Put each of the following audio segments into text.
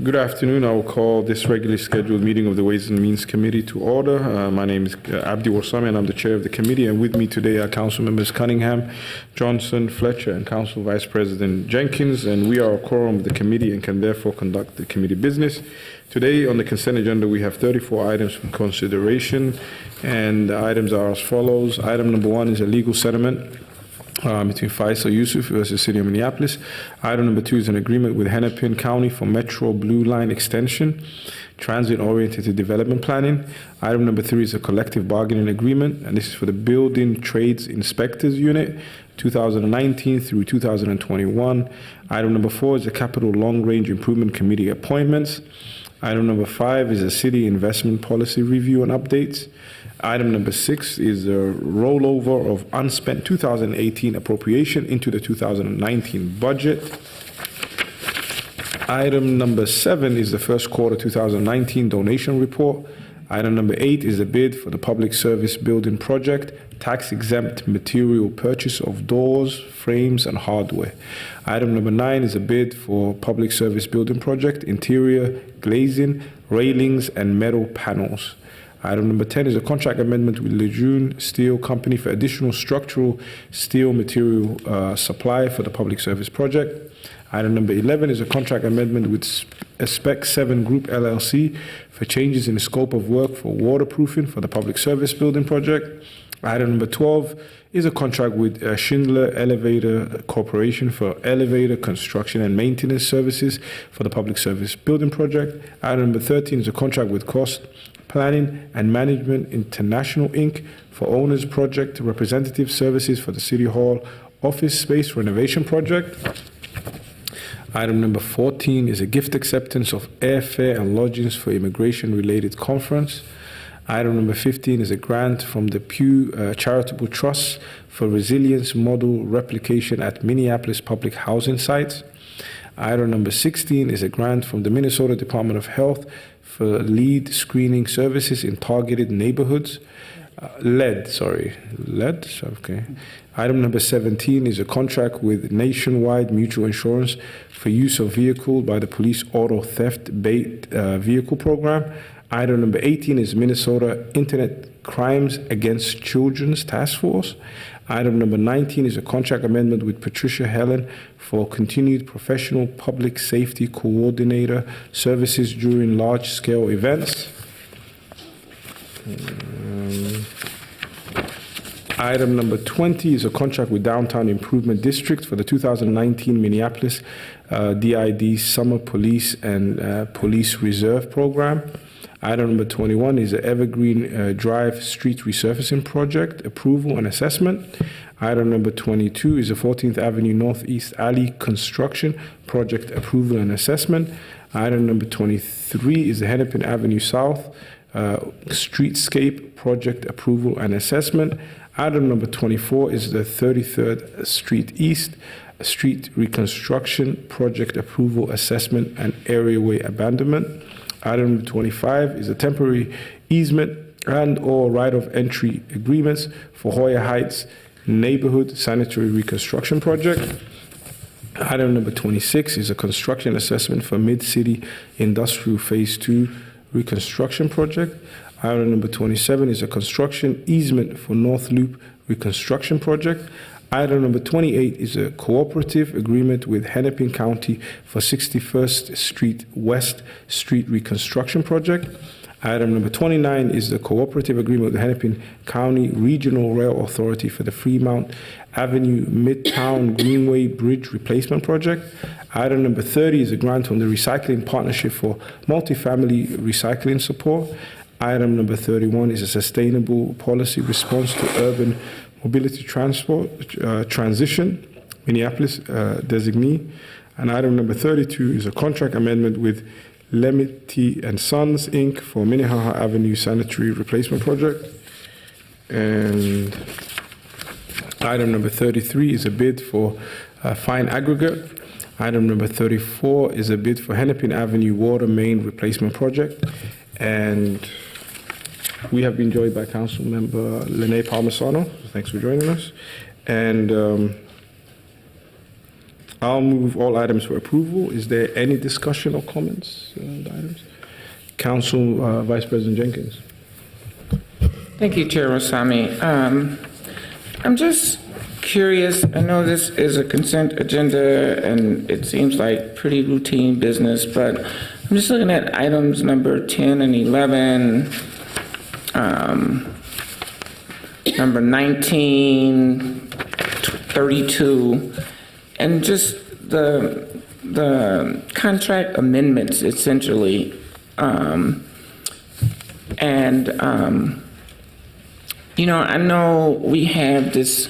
Good afternoon. I will call this regularly scheduled meeting of the Ways and Means Committee to order. My name is Abdi Warsame, and I'm the chair of the committee. And with me today are Council Members Cunningham, Johnson, Fletcher, and Council Vice President Jenkins. And we are a quorum of the committee and can therefore conduct the committee business. Today on the consent agenda, we have 34 items for consideration, and the items are as follows. Item number 1 is a legal settlement between Faisal Yusuf versus City of Minneapolis. Item number 2 is an agreement with Hennepin County for Metro Blue Line extension, transit-oriented development planning. Item number 3 is a collective bargaining agreement, and this is for the Building Trades Inspectors Unit, 2019 through 2021. Item number 4 is a Capital Long Range Improvement Committee appointments. Item number 5 is a City Investment Policy Review and updates. Item number 6 is a rollover of unspent 2018 appropriation into the 2019 budget. Item number 7 is the first quarter 2019 donation report. Item number 8 is a bid for the Public Service Building Project, tax-exempt material purchase of doors, frames, and hardware. Item number 9 is a bid for Public Service Building Project, interior glazing, railings, and metal panels. Item number 10 is a contract amendment with Lejeune Steel Company for additional structural steel material supply for the public service project. Item number 11 is a contract amendment with Spec 7 Group LLC for changes in the scope of work for waterproofing for the public service building project. Item number 12 is a contract with Schindler Elevator Corporation for elevator construction and maintenance services for the public service building project. Item number 13 is a contract with Cost Planning and Management International, Inc. for Owners Project Representative Services for the City Hall Office Space Renovation Project. Item number 14 is a gift acceptance of airfare and lodgings for immigration-related conference. Item number 15 is a grant from the Pew Charitable Trust for resilience model replication at Minneapolis public housing sites. Item number 16 is a grant from the Minnesota Department of Health for lead screening services in targeted neighborhoods. LED. Okay. Item number 17 is a contract with Nationwide Mutual Insurance for use of vehicle by the Police Auto Theft Bait Vehicle Program. Item number 18 is Minnesota Internet Crimes Against Children's Task Force. Item number 19 is a contract amendment with Patricia Helen for continued professional public safety coordinator services during large-scale events. Item number 20 is a contract with Downtown Improvement District for the 2019 Minneapolis DID Summer Police and Police Reserve Program. Item number 21 is the Evergreen Drive Street Resurfacing Project Approval and Assessment. Item number 22 is the 14th Avenue Northeast Alley Construction Project Approval and Assessment. Item number 23 is the Hennepin Avenue South Streetscape Project Approval and Assessment. Item number 24 is the 33rd Street East Street Reconstruction Project Approval Assessment and Areaway Abandonment. Item number 25 is a temporary easement and/or right of entry agreements for Hoya Heights Neighborhood Sanitary Reconstruction Project. Item number 26 is a construction assessment for Mid-City Industrial Phase 2 Reconstruction Project. Item number 27 is a construction easement for North Loop Reconstruction Project. Item number 28 is a cooperative agreement with Hennepin County for 61st Street West Street Reconstruction Project. Item number 29 is the cooperative agreement with the Hennepin County Regional Rail Authority for the Fremont Avenue Midtown Greenway Bridge Replacement Project. Item number 30 is a grant from the Recycling Partnership for Multifamily Recycling Support. Item number 31 is a sustainable policy response to urban mobility transport transition, Minneapolis designee. And item number 32 is a contract amendment with Lemity and Sons, Inc. for Minnehaha Avenue Sanitary Replacement Project. And item number 33 is a bid for fine aggregate. Item number 34 is a bid for Hennepin Avenue Water Main Replacement Project. And we have been joined by Council Member Lene Palmisano. Thanks for joining us. And I'll move all items for approval. Is there any discussion or comments on the items? Council Vice President Jenkins. Thank you, Chair Warsame. I'm just curious. I know this is a consent agenda and it seems like pretty routine business, but I'm just looking at items number 10 and 11, number 19, 32, and just the contract amendments essentially. You know, I know we have this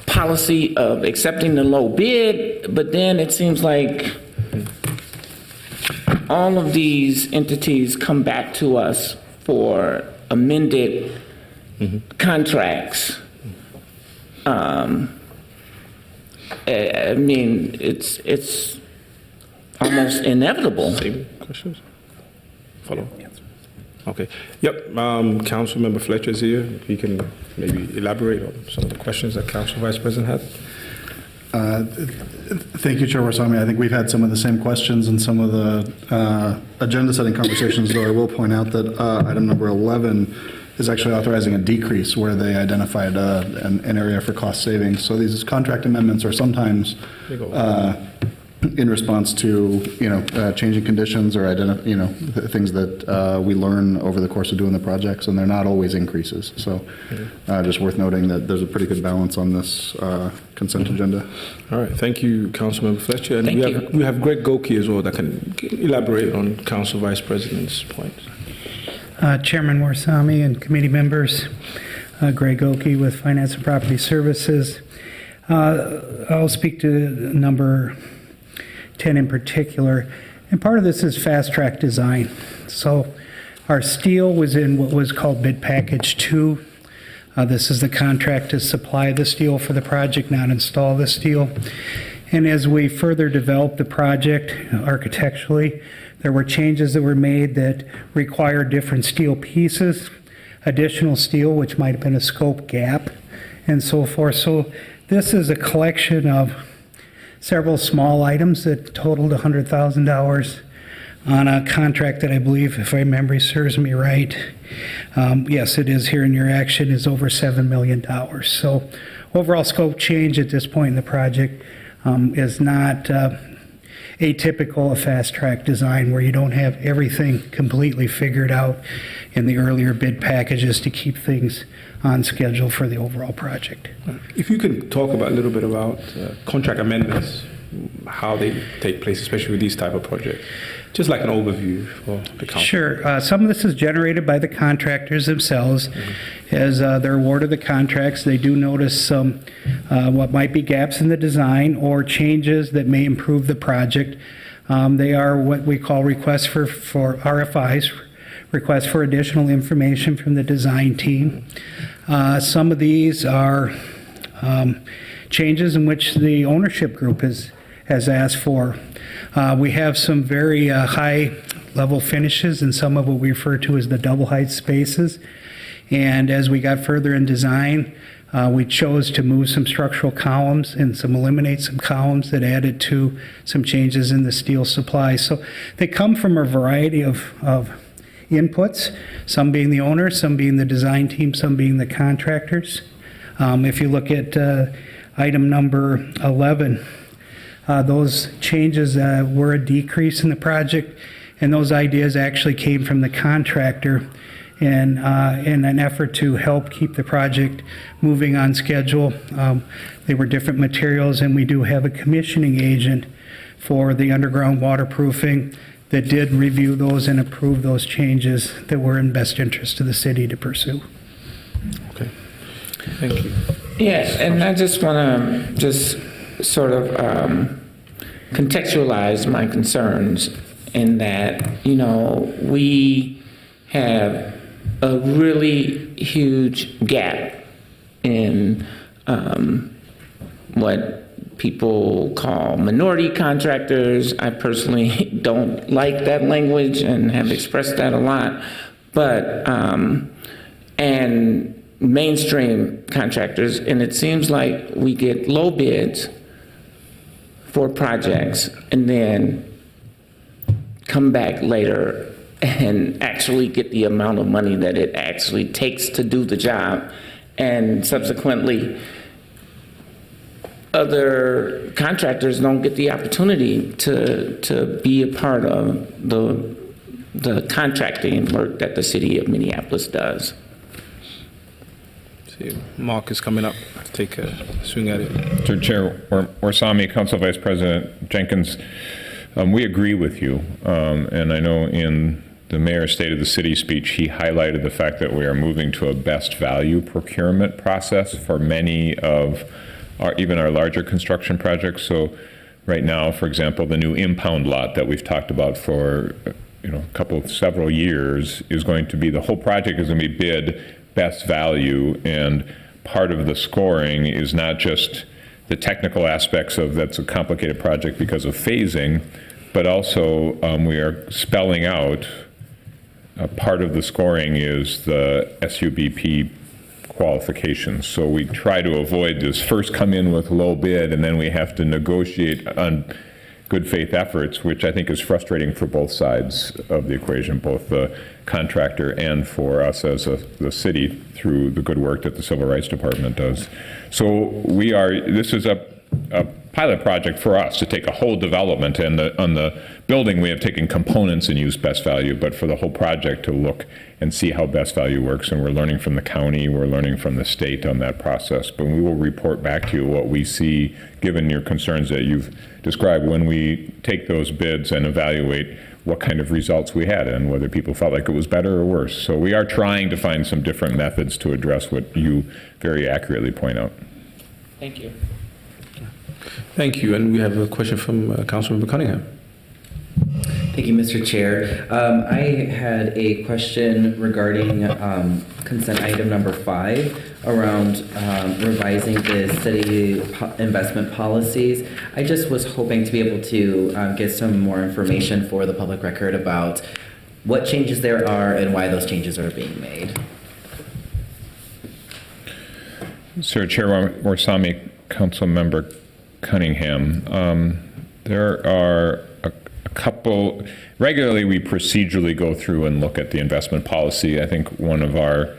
policy of accepting the low bid, but then it seems like all of these entities come back to us for amended contracts. I mean, it's almost inevitable. Same questions? Follow? Okay. Yep. Councilmember Fletcher is here. He can maybe elaborate on some of the questions that Council Vice President had. Thank you, Chair Warsame. I think we've had some of the same questions in some of the agenda-setting conversations, though I will point out that item number 11 is actually authorizing a decrease where they identified an area for cost savings. So these contract amendments are sometimes in response to, changing conditions or things that we learn over the course of doing the projects, and they're not always increases. So just worth noting that there's a pretty good balance on this consent agenda. All right. Thank you, Councilmember Fletcher. And we have Greg Goki as well that can elaborate on Council Vice President's points. Chairman Warsame and committee members, Greg Goki with Finance and Property Services. I'll speak to number 10 in particular, and part of this is fast track design. So our steel was in what was called bid package 2. This is the contract to supply the steel for the project, not install the steel. And as we further developed the project architecturally, there were changes that were made that required different steel pieces, additional steel, which might have been a scope gap, and so forth. So this is a collection of several small items that totaled $100,000 on a contract that I believe, if my memory serves me right, yes, it is here in your action, is over $7 million. So overall scope change at this point in the project is not atypical of fast track design where you don't have everything completely figured out in the earlier bid packages to keep things on schedule for the overall project. If you can talk about a little bit about contract amendments, how they take place, especially with these type of projects, just like an overview for the council. Sure. Some of this is generated by the contractors themselves. As they're awarded the contracts, they do notice some what might be gaps in the design or changes that may improve the project. They are what we call requests for RFIs, requests for additional information from the design team. Some of these are changes in which the ownership group has asked for. We have some very high level finishes in some of what we refer to as the double height spaces. And as we got further in design, we chose to move some structural columns and eliminate some columns that added to some changes in the steel supply. So they come from a variety of inputs, some being the owner, some being the design team, some being the contractors. If you look at item number 11, those changes were a decrease in the project, and those ideas actually came from the contractor in an effort to help keep the project moving on schedule. They were different materials, and we do have a commissioning agent for the underground waterproofing that did review those and approve those changes that were in best interest of the city to pursue. Okay. Thank you. Yes, and I just want to just sort of contextualize my concerns in that, we have a really huge gap in what people call minority contractors. I personally don't like that language and have expressed that a lot, but and mainstream contractors, and it seems like we get low bids for projects and then come back later and actually get the amount of money that it actually takes to do the job, and subsequently other contractors don't get the opportunity to be a part of the contracting work that the city of Minneapolis does. See, Mark is coming up to take a swing at it. Mr. Chair, Warsame, Council Vice President Jenkins, we agree with you. And I know in the mayor's State of the City speech, he highlighted the fact that we are moving to a best value procurement process for many of even our larger construction projects. So right now, for example, the new impound lot that we've talked about for several years is going to be, the whole project is going to be bid best value, and part of the scoring is not just the technical aspects of that's a complicated project because of phasing, but also we are spelling out part of the scoring is the SUBP qualifications. So we try to avoid this first come in with low bid and then we have to negotiate on good faith efforts, which I think is frustrating for both sides of the equation, both the contractor and for us as the city through the good work that the Civil Rights Department does. So this is a pilot project for us to take a whole development, and on the building we have taken components and used best value, but for the whole project to look and see how best value works, and we're learning from the county, we're learning from the state on that process, but we will report back to you what we see, given your concerns that you've described, when we take those bids and evaluate what kind of results we had and whether people felt like it was better or worse. So we are trying to find some different methods to address what you very accurately point out. Thank you. Thank you. And we have a question from Councilmember Cunningham. Thank you, Mr. Chair. I had a question regarding consent item number 5 around revising the city investment policies. I just was hoping to be able to get some more information for the public record about what changes there are and why those changes are being made. Sir, Chair Warsame, Council Member Cunningham, there are a couple, regularly we procedurally go through and look at the investment policy. I think one of our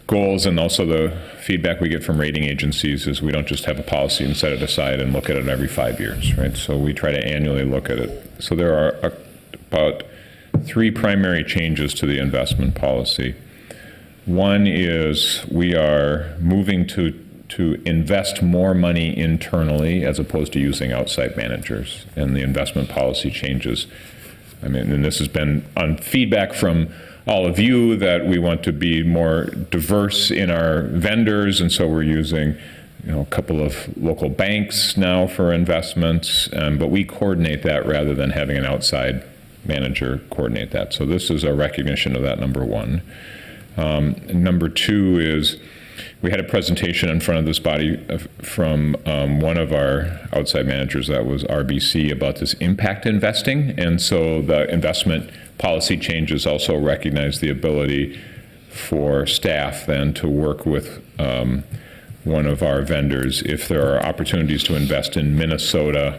goals, and also the feedback we get from rating agencies, is we don't just have a policy and set it aside and look at it every 5 years, right? So we try to annually look at it. So there are about 3 primary changes to the investment policy. One is we are moving to invest more money internally as opposed to using outside managers, and the investment policy changes. I mean, and this has been on feedback from all of you that we want to be more diverse in our vendors, and so we're using a couple of local banks now for investments, but we coordinate that rather than having an outside manager coordinate that. So this is a recognition of that, number one. And number 2 is we had a presentation in front of this body from one of our outside managers, that was RBC, about this impact investing. And so the investment policy changes also recognize the ability for staff then to work with one of our vendors if there are opportunities to invest in Minnesota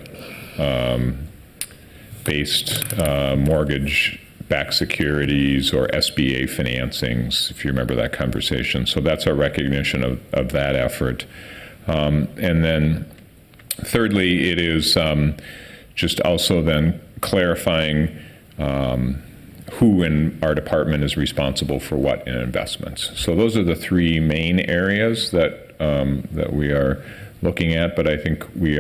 based mortgage-backed securities or SBA financings, if you remember that conversation. So that's a recognition of that effort. And then thirdly, it is just also then clarifying who in our department is responsible for what in investments. So those are the 3 main areas that we are looking at, but I think we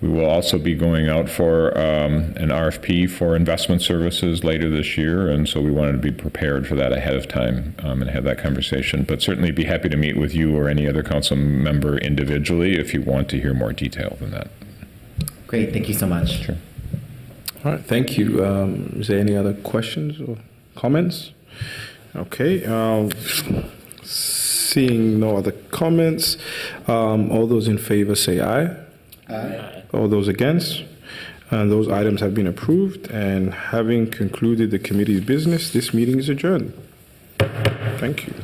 will also be going out for an RFP for investment services later this year, and so we wanted to be prepared for that ahead of time and have that conversation. But certainly be happy to meet with you or any other council member individually if you want to hear more detail than that. Great, thank you so much. Sure. All right, thank you. Is there any other questions or comments? Okay. Seeing no other comments, all those in favor say aye. Aye. All those against? And those items have been approved. And having concluded the committee's business, this meeting is adjourned. Thank you.